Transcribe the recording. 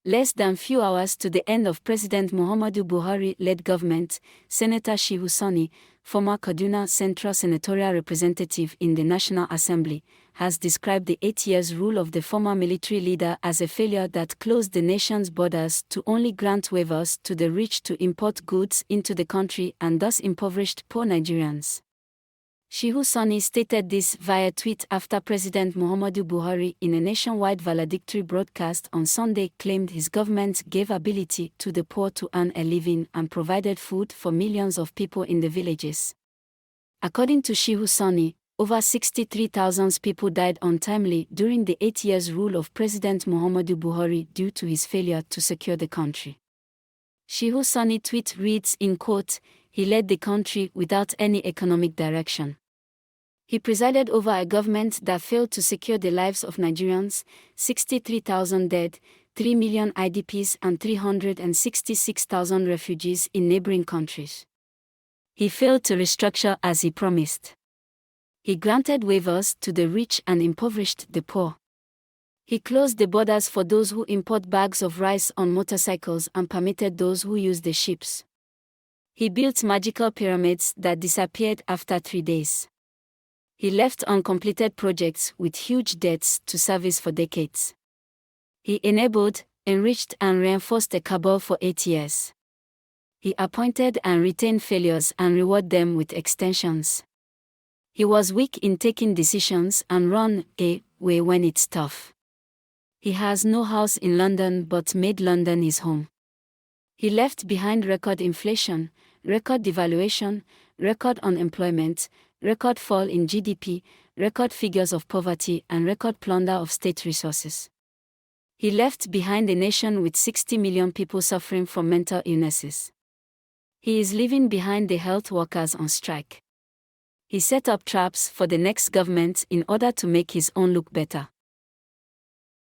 Less than few hours to the end of President Muhammadu Buhari-led government, Senator Shehu Sani, former Kaduna Central Senatorial Representative in the National Assembly, has described the 8 years rule of the former military leader as a failure that closed the nation's borders to only grant waivers to the rich to import goods into the country and thus impoverished poor Nigerians. Shehu Sani stated this via tweet after President Muhammadu Buhari, in a nationwide valedictory broadcast on Sunday, claimed his government gave ability to the poor to earn a living and provided food for millions of people in the villages. According to Shehu Sani, over 63,000 people died untimely during the 8 years rule of President Muhammadu Buhari due to his failure to secure the country. Shehu Sani tweet reads, in quote, "He led the country without any economic direction. He presided over a government that failed to secure the lives of Nigerians, 63,000 dead, 3 million IDPs and 366,000 refugees in neighboring countries. He failed to restructure as he promised. He granted waivers to the rich and impoverished the poor. He closed the borders for those who import bags of rice on motorcycles and permitted those who use the ships. He built magical pyramids that disappeared after 3 days. He left uncompleted projects with huge debts to service for decades. He enabled, enriched and reinforced a cabal for 8 years. He appointed and retained failures and rewarded them with extensions. He was weak in taking decisions and ran away when it's tough. He has no house in London but made London his home. He left behind record inflation, record devaluation, record unemployment, record fall in GDP, record figures of poverty and record plunder of state resources. He left behind a nation with 60 million people suffering from mental illnesses. He is leaving behind the health workers on strike. He set up traps for the next government in order to make his own look better.